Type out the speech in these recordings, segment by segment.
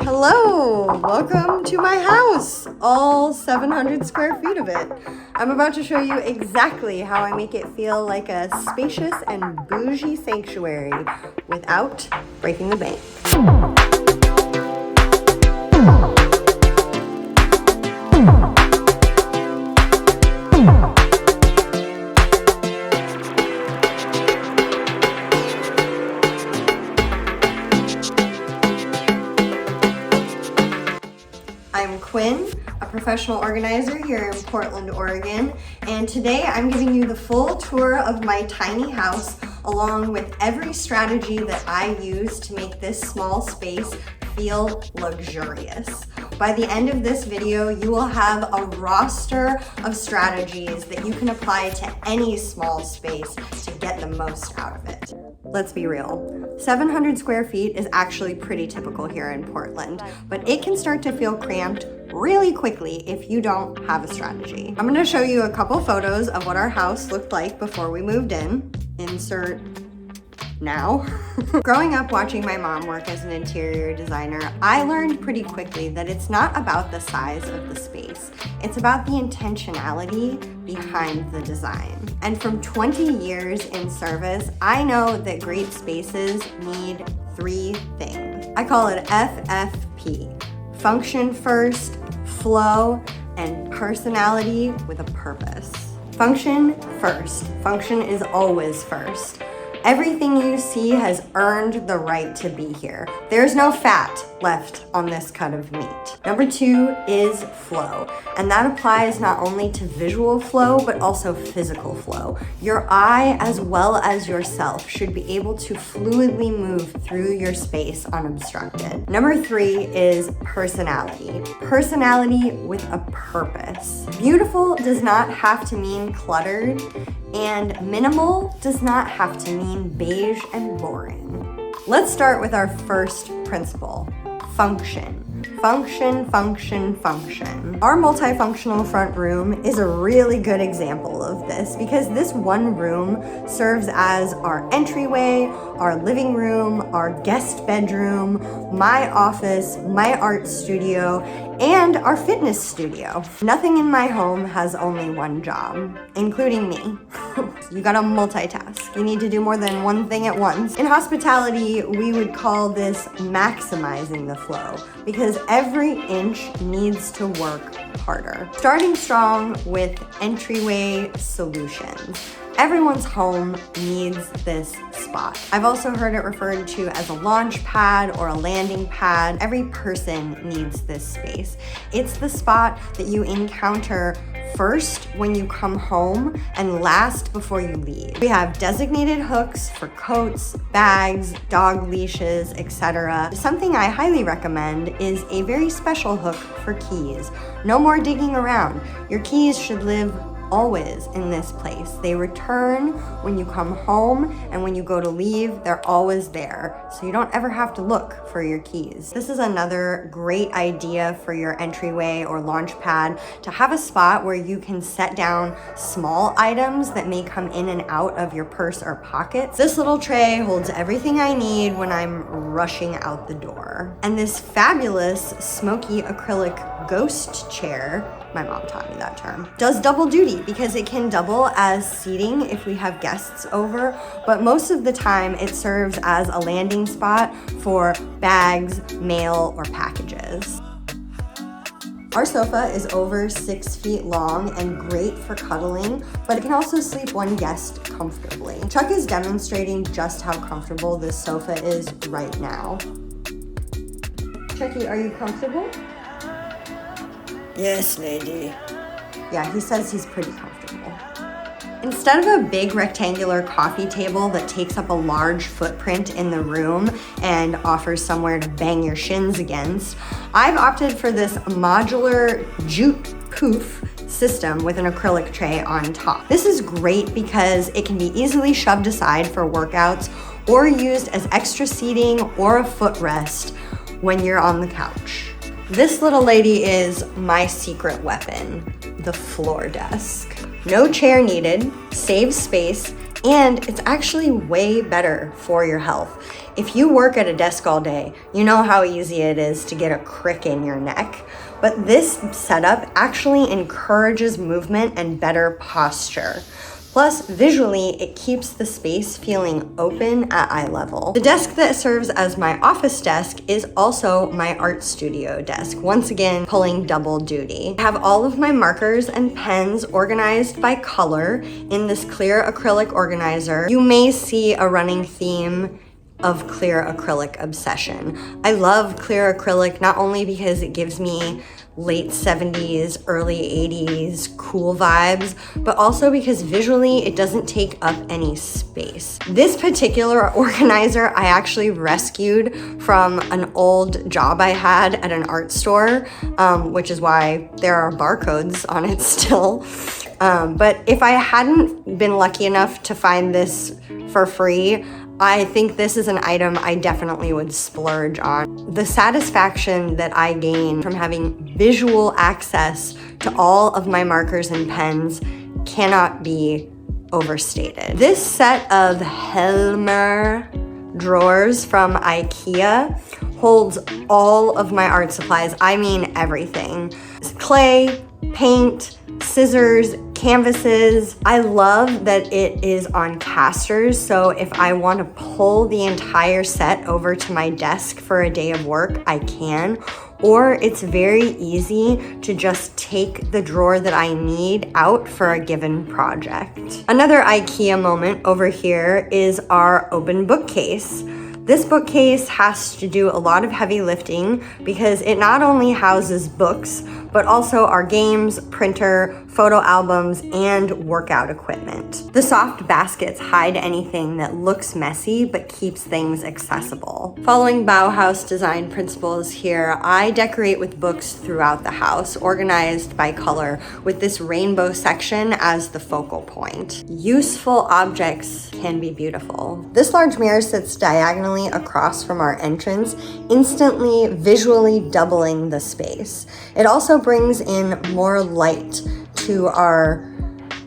Hello, welcome to my house, all 700 square feet of it. I'm about to show you exactly how I make it feel like a spacious and bougie sanctuary without breaking the bank. I'm Quinn, a professional organizer here in Portland, Oregon, and today I'm giving you the full tour of my tiny house along with every strategy that I use to make this small space feel luxurious. By the end of this video, you will have a roster of strategies that you can apply to any small space to get the most out of it. Let's be real, 700 square feet is actually pretty typical here in Portland, but it can start to feel cramped really quickly if you don't have a strategy. I'm gonna show you a couple photos of what our house looked like before we moved in. Insert now. Growing up watching my mom work as an interior designer, I learned pretty quickly that it's not about the size of the space. It's about the intentionality behind the design. And from 20 years in service, I know that great spaces need three things. I call it F.F.P. Function first, flow, and personality with a purpose. Function first. Function is always first. Everything you see has earned the right to be here. There's no fat left on this cut of meat. Number two is flow, and that applies not only to visual flow, but also physical flow. Your eye, as well as yourself, should be able to fluidly move through your space unobstructed. Number three is personality. Personality with a purpose. Beautiful does not have to mean cluttered, and minimal does not have to mean beige and boring. Let's start with our first principle, function. Function, function, function. Our multifunctional front room is a really good example of this because this one room serves as our entryway, our living room, our guest bedroom, my office, my art studio, and our fitness studio. Nothing in my home has only one job, including me. You gotta multitask. You need to do more than one thing at once. In hospitality, we would call this maximizing the flow because every inch needs to work harder. Starting strong with entryway solutions. Everyone's home needs this spot. I've also heard it referred to as a launch pad or a landing pad. Every person needs this space. It's the spot that you encounter first when you come home and last before you leave. We have designated hooks for coats, bags, dog leashes, etc. Something I highly recommend is a very special hook for keys. No more digging around. Your keys should live always in this place. They return when you come home, and when you go to leave, they're always there. So you don't ever have to look for your keys. This is another great idea for your entryway or launch pad, to have a spot where you can set down small items that may come in and out of your purse or pockets. This little tray holds everything I need when I'm rushing out the door. And this fabulous smoky acrylic ghost chair, my mom taught me that term, does double duty because it can double as seating if we have guests over, but most of the time it serves as a landing spot for bags, mail, or packages. Our sofa is over 6 feet long and great for cuddling, but it can also sleep one guest comfortably. Chuck is demonstrating just how comfortable this sofa is right now. Chucky, are you comfortable? Yes, lady. Yeah, he says he's pretty comfortable. Instead of a big rectangular coffee table that takes up a large footprint in the room and offers somewhere to bang your shins against, I've opted for this modular jute poof system with an acrylic tray on top. This is great because it can be easily shoved aside for workouts or used as extra seating or a footrest when you're on the couch. This little lady is my secret weapon, the floor desk. No chair needed, saves space, and it's actually way better for your health. If you work at a desk all day, you know how easy it is to get a crick in your neck. But this setup actually encourages movement and better posture. Plus, visually, it keeps the space feeling open at eye level. The desk that serves as my office desk is also my art studio desk, once again pulling double duty. I have all of my markers and pens organized by color in this clear acrylic organizer. You may see a running theme of clear acrylic obsession. I love clear acrylic not only because it gives me late 70s, early 80s cool vibes, but also because visually it doesn't take up any space. This particular organizer I actually rescued from an old job I had at an art store, which is why there are barcodes on it still. But if I hadn't been lucky enough to find this for free, I think this is an item I definitely would splurge on. The satisfaction that I gain from having visual access to all of my markers and pens cannot be overstated. This set of Helmer drawers from IKEA holds all of my art supplies. I mean everything. Clay, paint, scissors, canvases. I love that it is on casters, so if I want to pull the entire set over to my desk for a day of work, I can. Or it's very easy to just take the drawer that I need out for a given project. Another IKEA moment over here is our open bookcase. This bookcase has to do a lot of heavy lifting because it not only houses books, but also our games, printer, photo albums, and workout equipment. The soft baskets hide anything that looks messy but keeps things accessible. Following Bauhaus design principles here, I decorate with books throughout the house, organized by color, with this rainbow section as the focal point. Useful objects can be beautiful. This large mirror sits diagonally across from our entrance, instantly visually doubling the space. It also brings in more light to our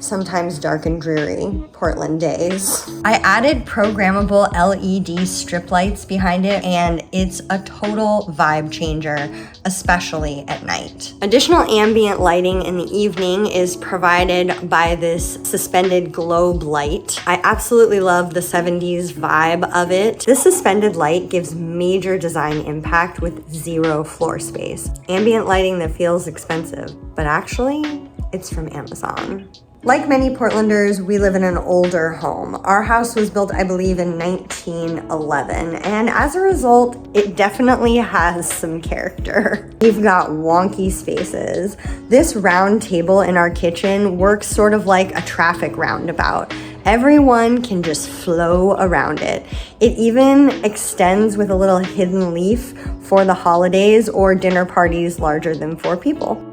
sometimes dark and dreary Portland days. I added programmable LED strip lights behind it, and it's a total vibe changer, especially at night. Additional ambient lighting in the evening is provided by this suspended globe light. I absolutely love the 70s vibe of it. This suspended light gives major design impact with zero floor space. Ambient lighting that feels expensive, but actually, it's from Amazon. Like many Portlanders, we live in an older home. Our house was built, I believe, in 1911, and as a result, it definitely has some character. We've got wonky spaces. This round table in our kitchen works sort of like a traffic roundabout. Everyone can just flow around it. It even extends with a little hidden leaf for the holidays or dinner parties larger than 4 people.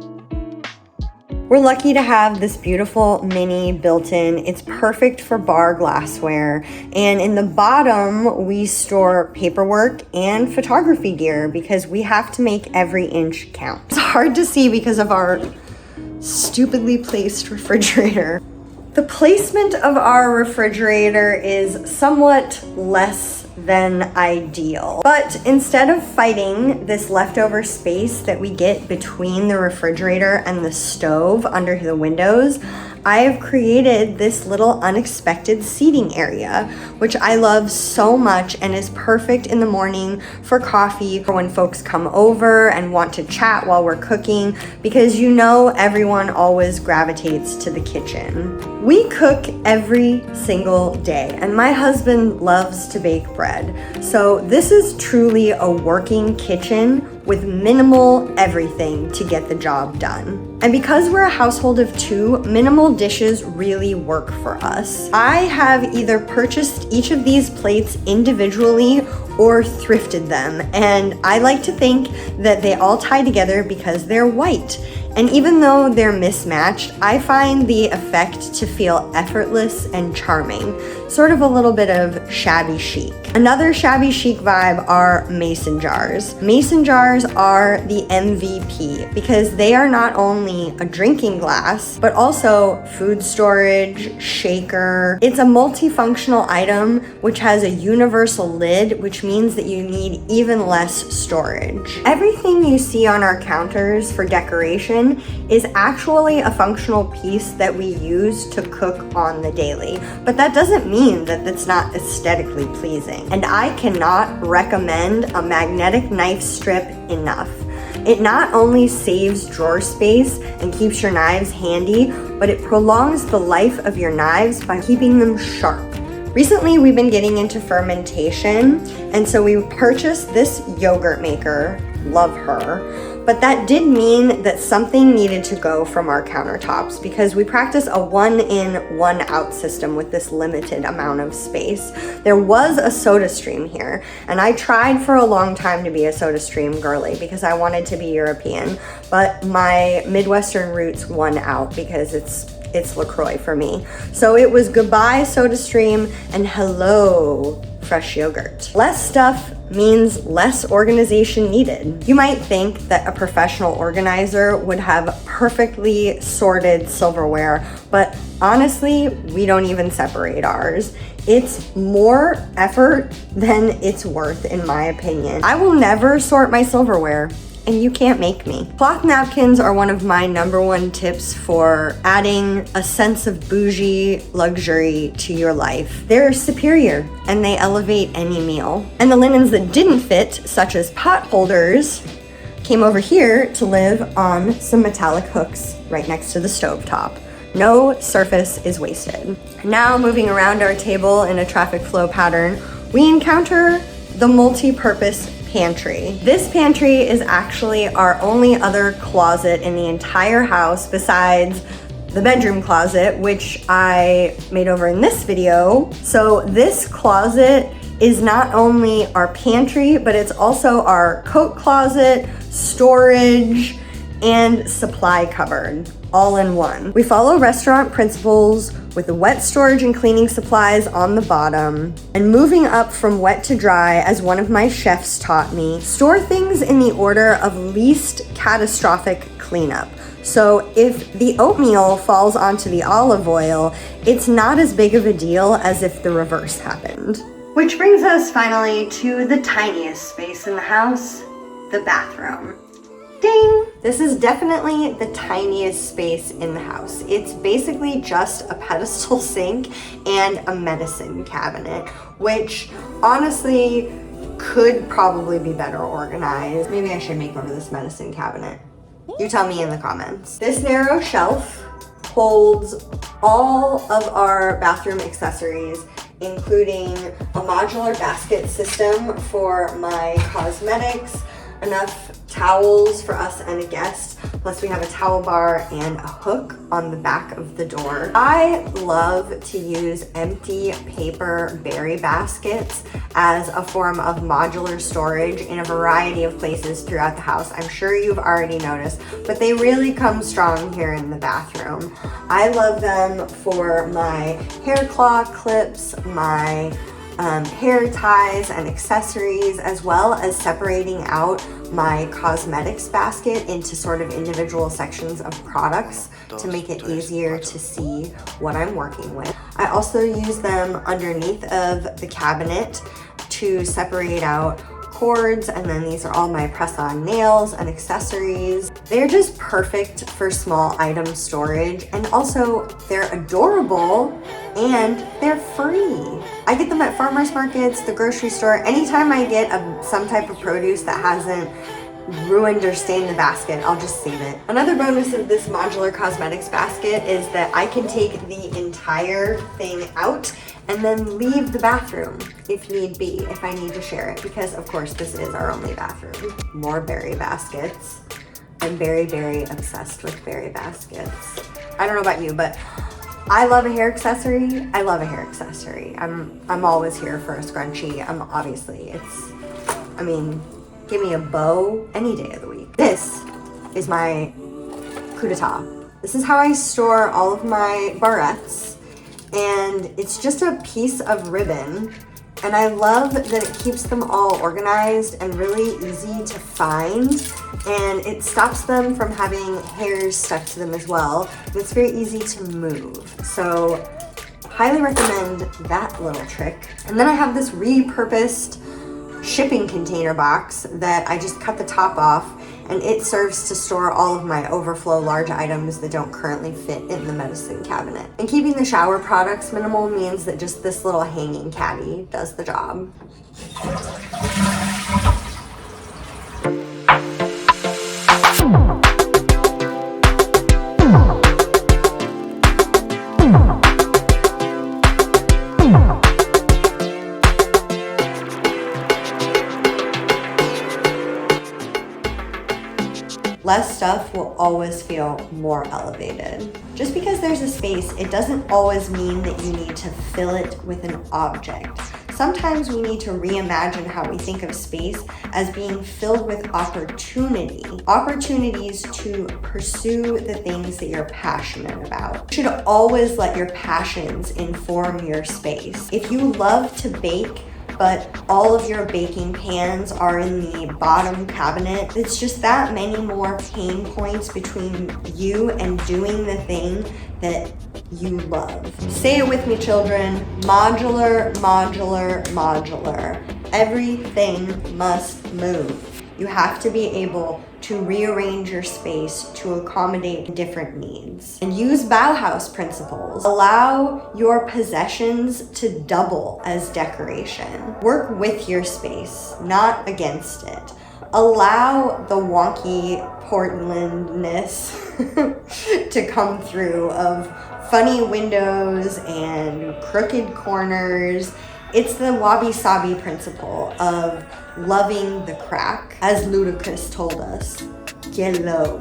We're lucky to have this beautiful mini built-in. It's perfect for bar glassware. And in the bottom, we store paperwork and photography gear because we have to make every inch count. It's hard to see because of our stupidly placed refrigerator. The placement of our refrigerator is somewhat less than ideal. But instead of fighting this leftover space that we get between the refrigerator and the stove under the windows, I have created this little unexpected seating area, which I love so much and is perfect in the morning for coffee, for when folks come over and want to chat while we're cooking, because you know everyone always gravitates to the kitchen. We cook every single day, and my husband loves to bake bread. So this is truly a working kitchen with minimal everything to get the job done. And because we're a household of 2, minimal dishes really work for us. I have either purchased each of these plates individually or thrifted them, and I like to think that they all tie together because they're white. And even though they're mismatched, I find the effect to feel effortless and charming, sort of a little bit of shabby chic. Another shabby chic vibe are mason jars. Mason jars are the MVP because they are not only a drinking glass, but also food storage, shaker. It's a multifunctional item which has a universal lid, which means that you need even less storage. Everything you see on our counters for decoration is actually a functional piece that we use to cook on the daily, but that doesn't mean that it's not aesthetically pleasing. And I cannot recommend a magnetic knife strip enough. It not only saves drawer space and keeps your knives handy, but it prolongs the life of your knives by keeping them sharp. Recently, we've been getting into fermentation, and so we purchased this yogurt maker. Love her. But that did mean that something needed to go from our countertops because we practice a 1 in, 1 out system with this limited amount of space. There was a soda stream here, and I tried for a long time to be a soda stream girly because I wanted to be European, but my Midwestern roots won out because it's LaCroix for me. So it was goodbye soda stream and hello fresh yogurt. Less stuff means less organization needed. You might think that a professional organizer would have perfectly sorted silverware, but honestly, we don't even separate ours. It's more effort than it's worth, in my opinion. I will never sort my silverware, and you can't make me. Cloth napkins are one of my #1 tips for adding a sense of bougie luxury to your life. They're superior and they elevate any meal. And the linens that didn't fit, such as pot holders, came over here to live on some metallic hooks right next to the stovetop. No surface is wasted. Now moving around our table in a traffic flow pattern, we encounter the multi-purpose pantry. This pantry is actually our only other closet in the entire house besides the bedroom closet, which I made over in this video. So this closet is not only our pantry, but it's also our coat closet, storage, and supply cupboard, all in one. We follow restaurant principles with the wet storage and cleaning supplies on the bottom, and moving up from wet to dry, as one of my chefs taught me, store things in the order of least catastrophic cleanup. So if the oatmeal falls onto the olive oil, it's not as big of a deal as if the reverse happened. Which brings us finally to the tiniest space in the house, the bathroom. Ding! This is definitely the tiniest space in the house. It's basically just a pedestal sink and a medicine cabinet, which honestly could probably be better organized. Maybe I should make over this medicine cabinet. You tell me in the comments. This narrow shelf holds all of our bathroom accessories, including a modular basket system for my cosmetics, enough towels for us and a guest, plus we have a towel bar and a hook on the back of the door. I love to use empty paper berry baskets as a form of modular storage in a variety of places throughout the house. I'm sure you've already noticed, but they really come strong here in the bathroom. I love them for my hair claw clips, my hair ties and accessories, as well as separating out my cosmetics basket into sort of individual sections of products to make it easier to see what I'm working with. I also use them underneath of the cabinet to separate out cords, and then these are all my press-on nails and accessories. They're just perfect for small item storage, and also they're adorable and they're free. I get them at farmers markets, the grocery store. Anytime I get some type of produce that hasn't ruined or stained the basket, I'll just save it. Another bonus of this modular cosmetics basket is that I can take the entire thing out and then leave the bathroom if need be, if I need to share it, because of course this is our only bathroom. More berry baskets. I'm very, very obsessed with berry baskets. I don't know about you, but I love a hair accessory. I love a hair accessory. I'm always here for a scrunchie. Give me a bow any day of the week. This is my coup d'etat. This is how I store all of my barrettes, and it's just a piece of ribbon, And I love that it keeps them all organized and really easy to find, and it stops them from having hairs stuck to them as well. And it's very easy to move. So highly recommend that little trick. And then I have this repurposed shipping container box that I just cut the top off, and it serves to store all of my overflow large items that don't currently fit in the medicine cabinet. And keeping the shower products minimal means that just this little hanging caddy does the job. Less stuff will always feel more elevated. Just because there's a space, it doesn't always mean that you need to fill it with an object. Sometimes we need to reimagine how we think of space as being filled with opportunity. Opportunities to pursue the things that you're passionate about. You should always let your passions inform your space. If you love to bake, but all of your baking pans are in the bottom cabinet, it's just that many more pain points between you and doing the thing that you love. Say it with me, children. Modular, modular, modular. Everything must move. You have to be able to rearrange your space to accommodate different needs. And use Bauhaus principles. Allow your possessions to double as decoration. Work with your space, not against it. Allow the wonky Portlandness to come through of funny windows and crooked corners. It's the Wabi Sabi principle of loving the crack. As Ludacris told us, get low,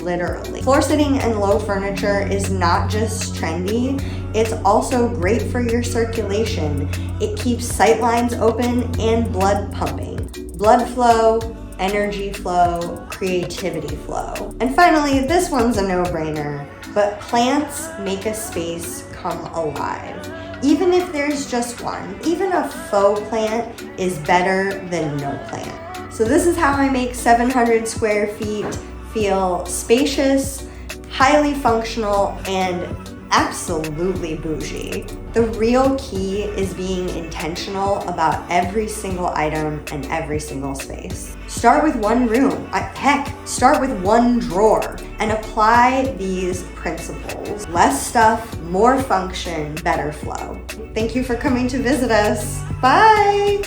literally. Floor sitting and low furniture is not just trendy, it's also great for your circulation. It keeps sight lines open and blood pumping. Blood flow, energy flow, creativity flow. And finally, this one's a no-brainer, but plants make a space come alive. Even if there's just one, even a faux plant is better than no plant. So this is how I make 700 square feet feel spacious, highly functional, and absolutely bougie. The real key is being intentional about every single item and every single space. Start with one room. Heck, start with one drawer and apply these principles. Less stuff, more function, better flow. Thank you for coming to visit us. Bye!